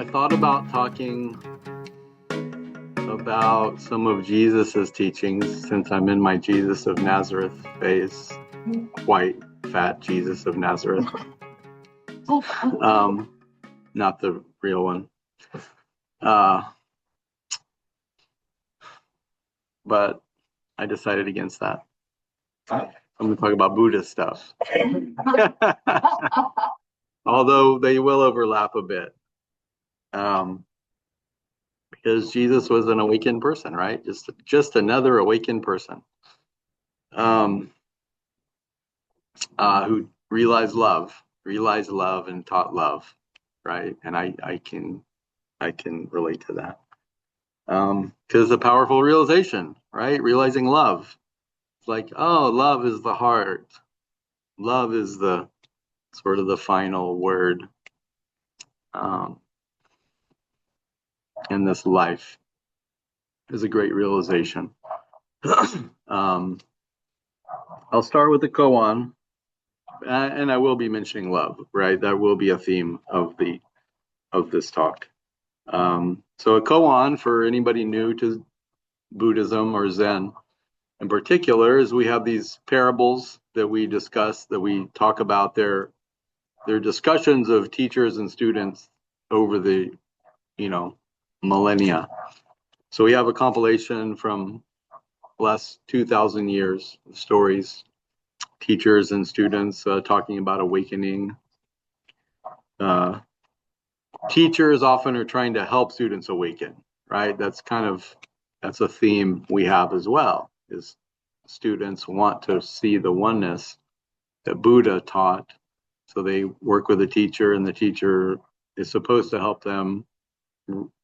I thought about talking about some of Jesus's teachings since I'm in my Jesus of Nazareth phase, white, fat Jesus of Nazareth. Not the real one. But I decided against that. I'm going to talk about Buddhist stuff. Although they will overlap a bit. Because Jesus was an awakened person, right? Just another awakened person who realized love and taught love, right? And I can relate to that. Because a powerful realization, right? Realizing love. It's like, oh, love is the heart. Love is the sort of the final word in this life. Is a great realization. I'll start with the koan, and I will be mentioning love, right? That will be a theme of this talk. So a koan, for anybody new to Buddhism or Zen in particular, is we have these parables that we discuss, that we talk about their discussions of teachers and students over the millennia. So we have a compilation from last 2,000 years of stories, teachers and students talking about awakening. Teachers often are trying to help students awaken, right? That's a theme we have as well, is students want to see the oneness that Buddha taught. So they work with a teacher, and the teacher is supposed to help them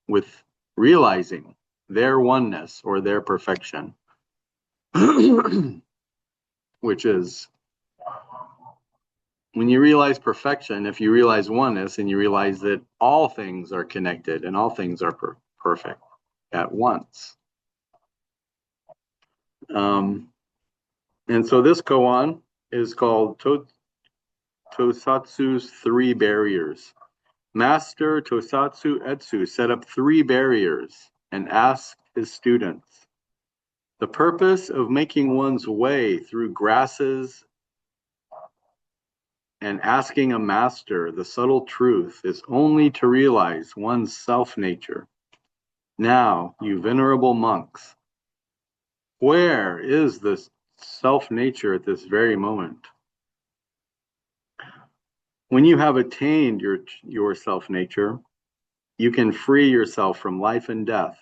with realizing their oneness or their perfection, which is when you realize perfection, if you realize oneness and you realize that all things are connected and all things are perfect at once. And so this koan is called Tosatsu's Three Barriers. Master Tosatsu Etsu set up 3 barriers and asked his students, the purpose of making one's way through grasses and asking a master the subtle truth is only to realize one's self-nature. Now, you venerable monks, where is this self-nature at this very moment? When you have attained your self-nature, you can free yourself from life and death.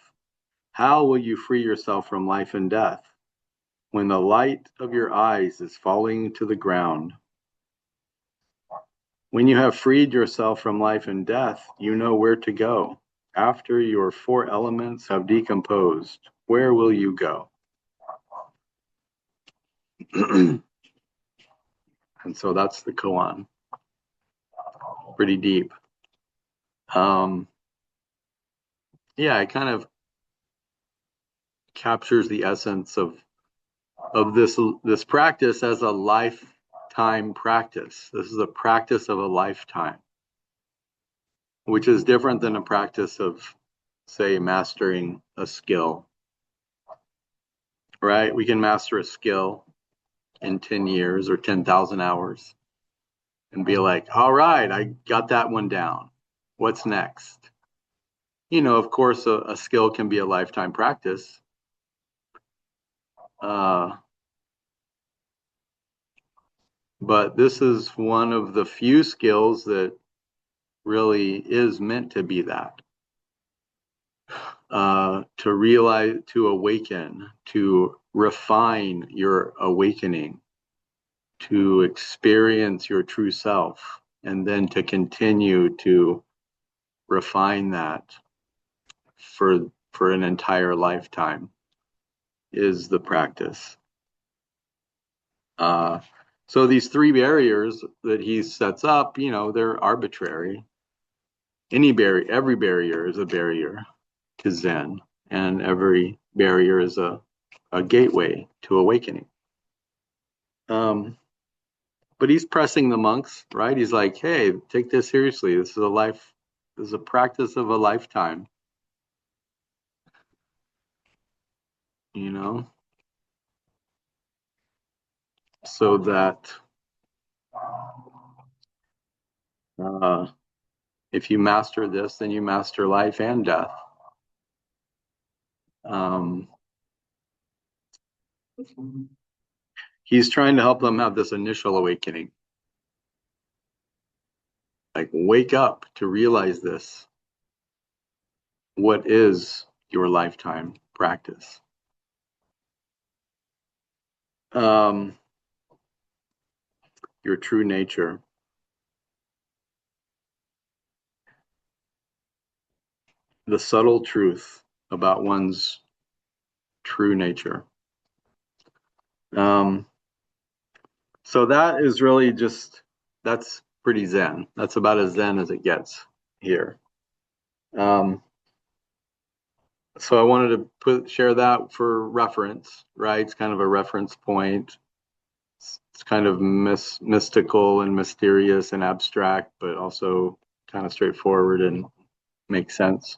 How will you free yourself from life and death? When the light of your eyes is falling to the ground. When you have freed yourself from life and death, you know where to go. After your 4 elements have decomposed, where will you go? And so that's the koan. Pretty deep. It kind of captures the essence of this practice as a lifetime practice. This is a practice of a lifetime, which is different than a practice of, say, mastering a skill. Right? We can master a skill in 10 years or 10,000 hours and be like, all right, I got that one down. What's next? Of course, a skill can be a lifetime practice. But this is one of the few skills that really is meant to be that. To realize, to awaken, to refine your awakening, to experience your true self, and then to continue to refine that for an entire lifetime is the practice. So these 3 barriers that he sets up, they're arbitrary. Every barrier is a barrier to Zen, and every barrier is a gateway to awakening. But he's pressing the monks, right? He's like, hey, take this seriously. This is a is a practice of a lifetime, you know, so that if you master this, then you master life and death. Um, he's trying to help them have this initial awakening. Like, wake up to realize this. What is your lifetime practice? Your true nature. The subtle truth about one's true nature. So that is really just, that's pretty Zen. That's about as Zen as it gets here. So I wanted to share that for reference, right? It's kind of a reference point. It's kind of mystical and mysterious and abstract, but also kind of straightforward and makes sense.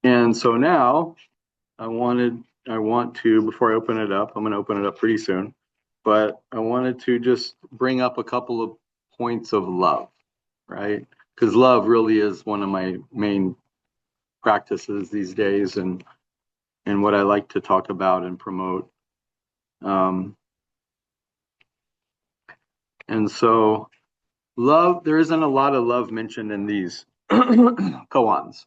And so now I want to, before I open it up, I'm going to open it up pretty soon, but I wanted to just bring up a couple of points of love, right? Because love really is one of my main practices these days, and what I like to talk about and promote. And so love, there isn't a lot of love mentioned in these koans.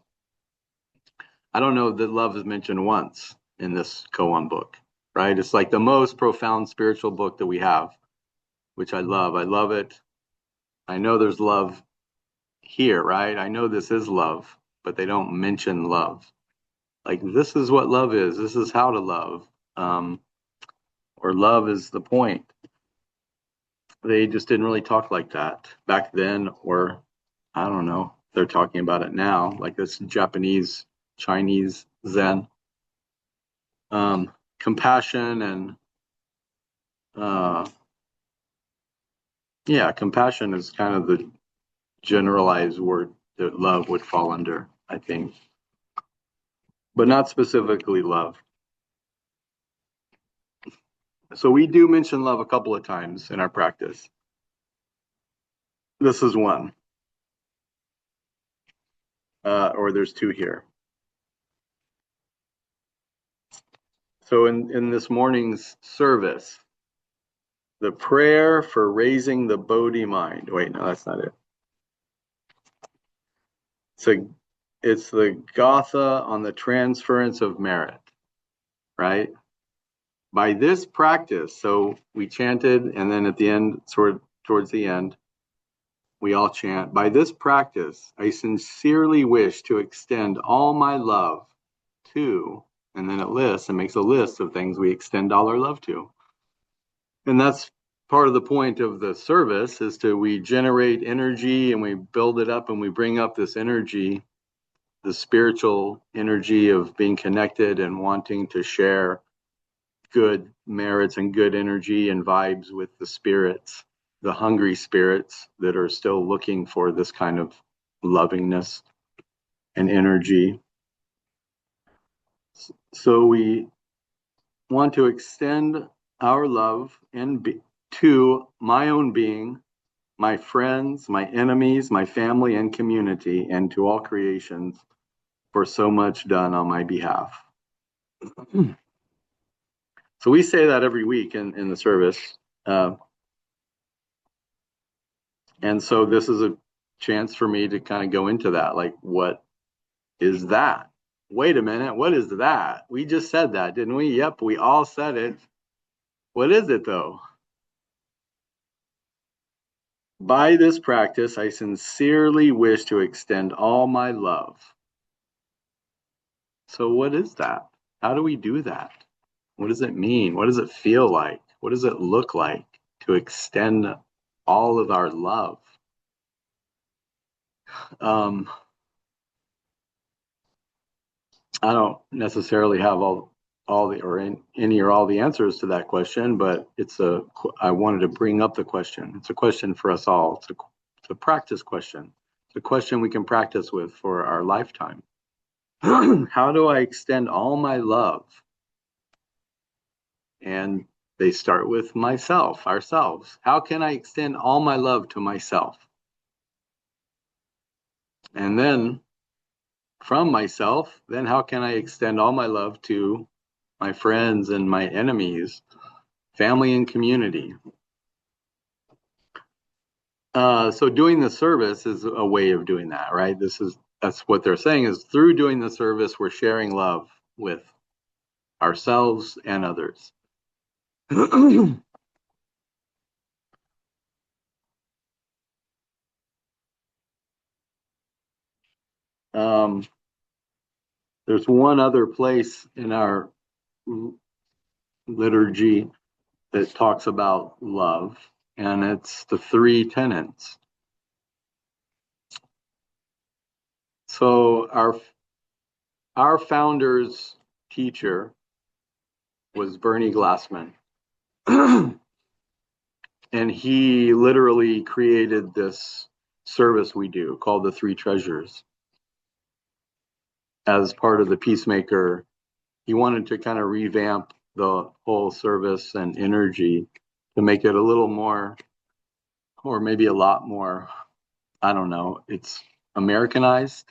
I don't know that love is mentioned once in this koan book, right? It's like the most profound spiritual book that we have, which I love. I love it. I know there's love here, right? I know this is love, but they don't mention love. Like, this is what love is. This is how to love. Or love is the point. They just didn't really talk like that back then, or I don't know. They're talking about it now, like this Japanese, Chinese Zen. Compassion and yeah, compassion is kind of the generalized word that love would fall under, I think, but not specifically love. So we do mention love a couple of times in our practice. This is one, or there's two here. So in this morning's service, the prayer for raising the Bodhi mind. Wait, no, that's not it. So it's the Gatha on the transference of merit, right? By this practice, so we chanted, and then at the end, towards the end, we all chant, by this practice, I sincerely wish to extend all my love to, and then it lists and makes a list of things we extend all our love to. And that's part of the point of the service, is we generate energy and we build it up and we bring up this energy, the spiritual energy of being connected and wanting to share good merits and good energy and vibes with the spirits, the hungry spirits that are still looking for this kind of lovingness and energy. So we want to extend our love to my own being, my friends, my enemies, my family and community, and to all creations for so much done on my behalf. So we say that every week in the service. And so this is a chance for me to kind of go into that. Like, what is that? Wait a minute, what is that? We just said that, didn't we? Yep, we all said it. What is it though? By this practice, I sincerely wish to extend all my love. So what is that? How do we do that? What does it mean? What does it feel like? What does it look like to extend all of our love? I don't necessarily have all any or all the answers to that question, but I wanted to bring up the question. It's a question for us all. It's a practice question. It's a question we can practice with for our lifetime. How do I extend all my love? And they start with myself, ourselves. How can I extend all my love to myself? And then from myself, then how can I extend all my love to my friends and my enemies, family and community? So doing the service is a way of doing that, right? That's what they're saying is through doing the service, we're sharing love with ourselves and others. There's one other place in our liturgy that talks about love, and it's the three tenets. So our founder's teacher was Bernie Glassman. And he literally created this service we do called the Three Treasures. As part of the Peacemaker, he wanted to kind of revamp the whole service and energy to make it a little more, or maybe a lot more, I don't know, it's Americanized,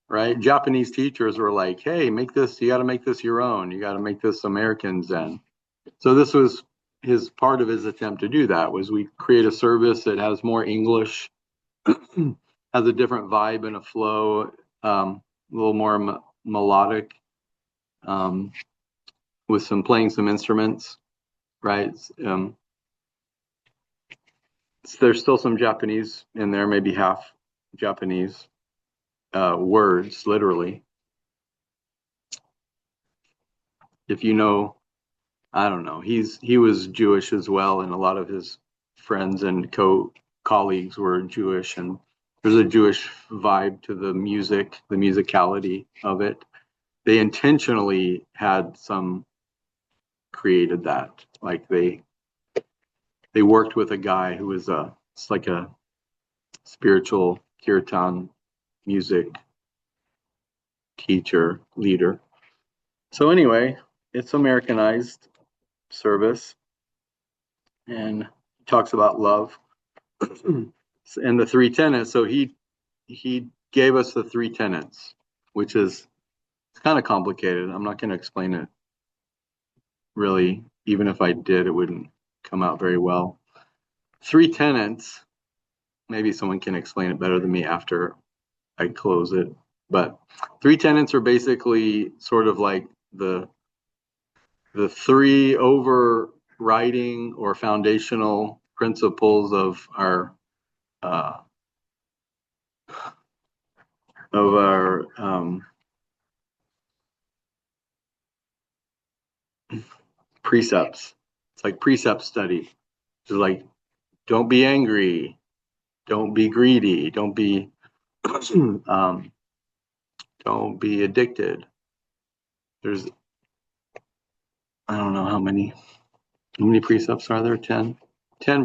right? Japanese teachers were like, hey, you got to make this your own. You got to make this American Zen. So this was part of his attempt to do that, was we create a service that has more English, has a different vibe and a flow, a little more melodic, with playing some instruments, right? There's still some Japanese in there, maybe half Japanese words, literally. If you know, I don't know, he was Jewish as well, and a lot of his friends and colleagues were Jewish, and there's a Jewish vibe to the music, the musicality of it. They intentionally had created that, like they worked with a guy who was it's like a spiritual kirtan music teacher, leader. So anyway, it's Americanized service and talks about love and the three tenets. So he gave us the three tenets, which is, it's kind of complicated. I'm not going to explain it really. Even if I did, it wouldn't come out very well. Three tenets, maybe someone can explain it better than me after I close it. But three tenets are basically sort of like the three overriding or foundational principles of our precepts. It's like precept study. It's like, don't be angry, don't be greedy, don't be don't be addicted. There's, I don't know how many precepts are there? 10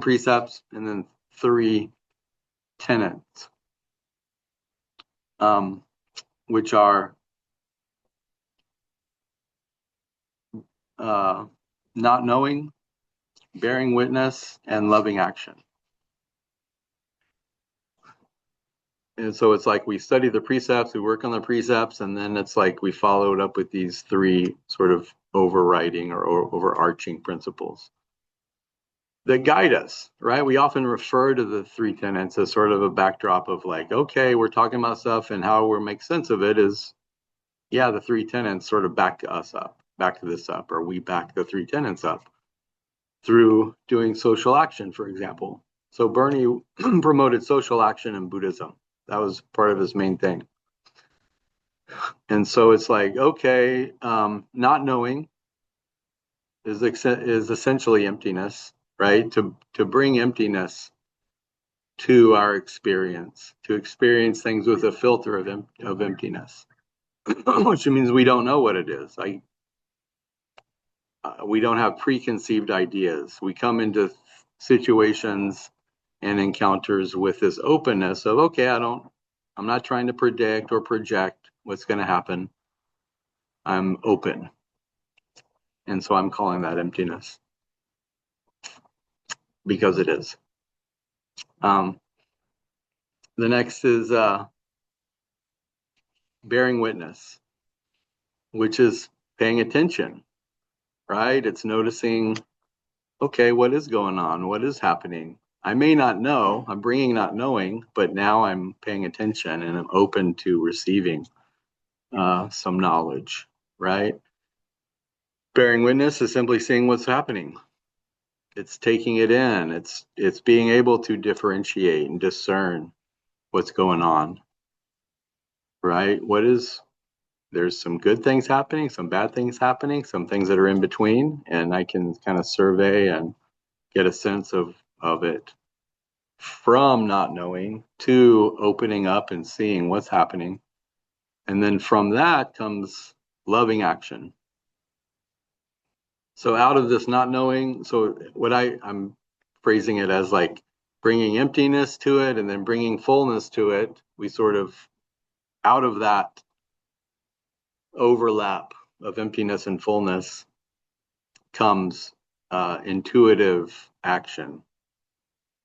precepts, and then three tenets, which are not knowing, bearing witness, and loving action. And so it's like we study the precepts, we work on the precepts, and then it's like we follow it up with these three sort of overriding or overarching principles that guide us, right? We often refer to the three tenets as sort of a backdrop of like, okay, we're talking about stuff, and how we make sense of it is, yeah, the three tenets sort of back this up, or we back the three tenets up through doing social action, for example. So Bernie promoted social action in Buddhism. That was part of his main thing. And so it's like, okay, not knowing is essentially emptiness, right? To bring emptiness to our experience, to experience things with a filter of emptiness, which means we don't know what it is. we don't have preconceived ideas. We come into situations and encounters with this openness of, okay, I'm not trying to predict or project what's going to happen. I'm open. And so I'm calling that emptiness because it is. The next is bearing witness, which is paying attention, right? It's noticing, okay, what is going on? What is happening? I may not know, I'm bringing not knowing, but now I'm paying attention and I'm open to receiving some knowledge, right? Bearing witness is simply seeing what's happening. It's taking it in. It's being able to differentiate and discern what's going on, right? There's some good things happening, some bad things happening, some things that are in between, and I can kind of survey and get a sense of it from not knowing to opening up and seeing what's happening. And then from that comes loving action. So out of this not knowing, so what I'm phrasing it as like bringing emptiness to it and then bringing fullness to it, we sort of out of that overlap of emptiness and fullness comes intuitive action.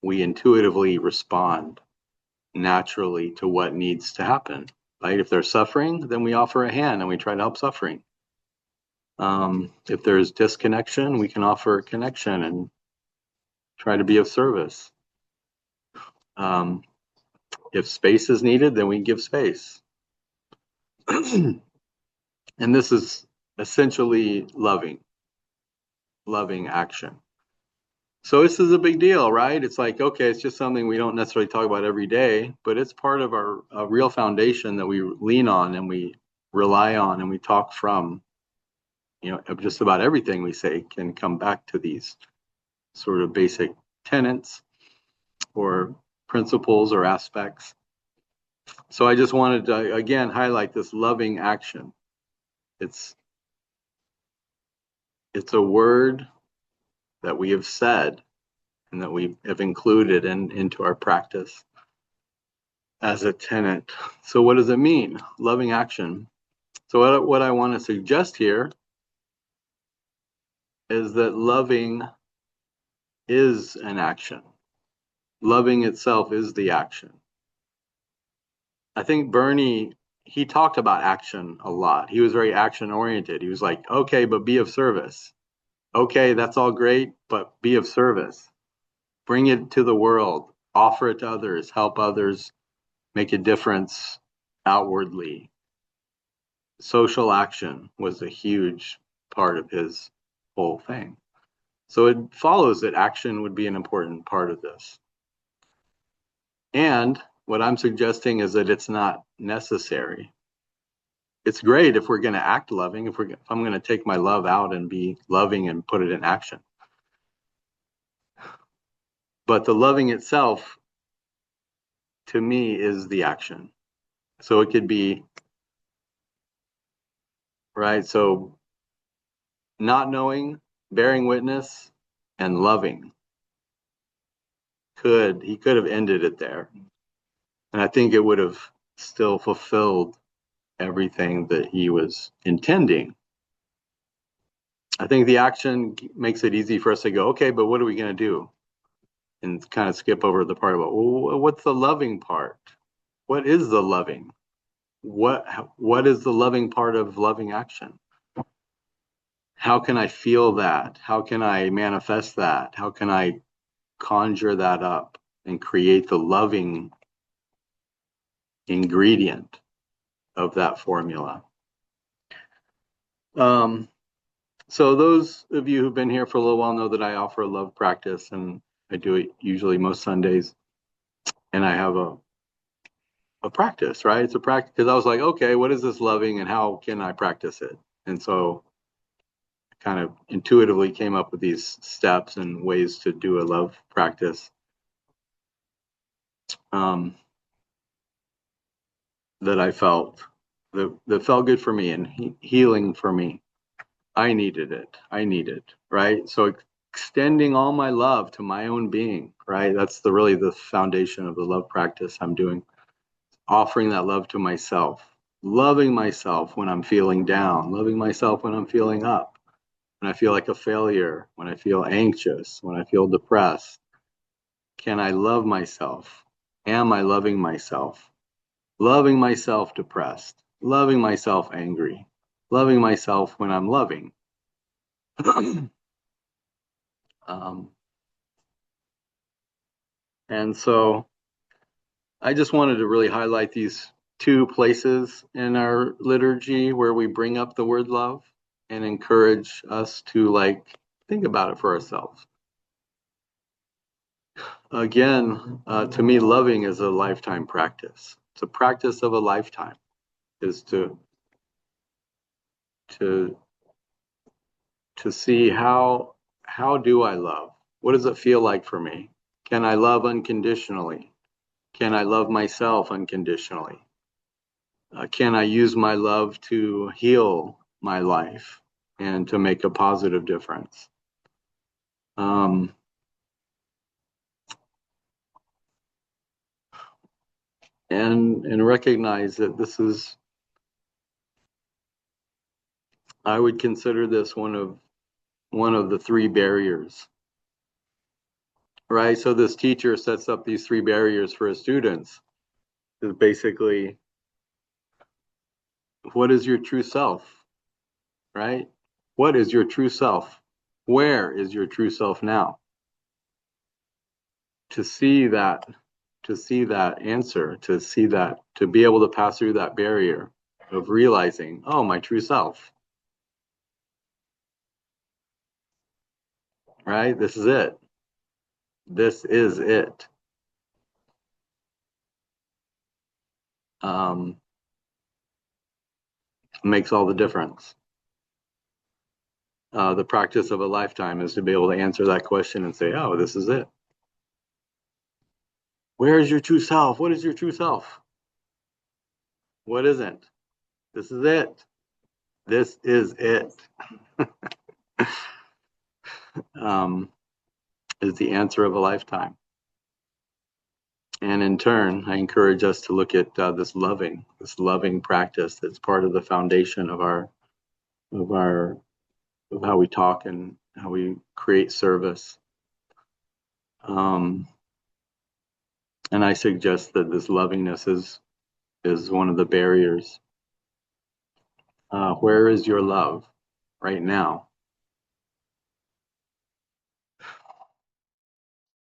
We intuitively respond naturally to what needs to happen, right? If there's suffering, then we offer a hand and we try to help suffering. If there's disconnection, we can offer a connection and try to be of service. If space is needed, then we give space. And this is essentially loving action. So this is a big deal, right? It's like, okay, it's just something we don't necessarily talk about every day, but it's part of our real foundation that we lean on and we rely on and we talk from. You know, just about everything we say can come back to these sort of basic tenets or principles or aspects. So I just wanted to, again, highlight this loving action. It's a word that we have said and that we have included into our practice as a tenet. So what does it mean? Loving action. So what I want to suggest here is that loving is an action. Loving itself is the action. I think Bernie, he talked about action a lot. He was very action oriented. He was like, okay, but be of service. Okay, that's all great, but be of service. Bring it to the world, offer it to others, help others, make a difference outwardly. Social action was a huge part of his whole thing. So it follows that action would be an important part of this. And what I'm suggesting is that it's not necessary. It's great if we're going to act loving, if I'm going to take my love out and be loving and put it in action. But the loving itself, to me, is the action. So it could be, right? So not knowing, bearing witness, and loving. He could have ended it there. And I think it would have still fulfilled everything that he was intending. I think the action makes it easy for us to go, okay, but what are we going to do? And kind of skip over the part about, well, what's the loving part? What is the loving? What is the loving part of loving action? How can I feel that? How can I manifest that? How can I conjure that up and create the loving ingredient of that formula? So those of you who've been here for a little while know that I offer a love practice, and I do it usually most Sundays. And I have a practice, right? It's a practice because I was like, okay, what is this loving and how can I practice it? And so I kind of intuitively came up with these steps and ways to do a love practice that I felt that felt good for me and healing for me. I needed it. I need it, right? So extending all my love to my own being, right? That's really the foundation of the love practice I'm doing. Offering that love to myself, loving myself when I'm feeling down, loving myself when I'm feeling up, when I feel like a failure, when I feel anxious, when I feel depressed. Can I love myself? Am I loving myself? Loving myself depressed, loving myself angry, loving myself when I'm loving. um, and so I just wanted to really highlight these two places in our liturgy where we bring up the word love and encourage us to think about it for ourselves. Again, to me, loving is a lifetime practice. It's a practice of a lifetime, is to to see how do I love? What does it feel like for me? Can I love unconditionally? Can I love myself unconditionally? Can I use my love to heal my life and to make a positive difference? Um, and recognize that this is, I would consider this one of the three barriers, right? So this teacher sets up these three barriers for his students. Is basically, what is your true self, right? What is your true self? Where is your true self now? To see that, answer, to be able to pass through that barrier of realizing, oh, my true self, right? This is it. This is it. Um, Makes all the difference. The practice of a lifetime is to be able to answer that question and say, oh, this is it. Where is your true self? What is your true self? What isn't? This is it. This is it. Is the answer of a lifetime. And in turn, I encourage us to look at this loving practice that's part of the foundation of our of how we talk and how we create service. And I suggest that this lovingness is one of the barriers. Where is your love right now?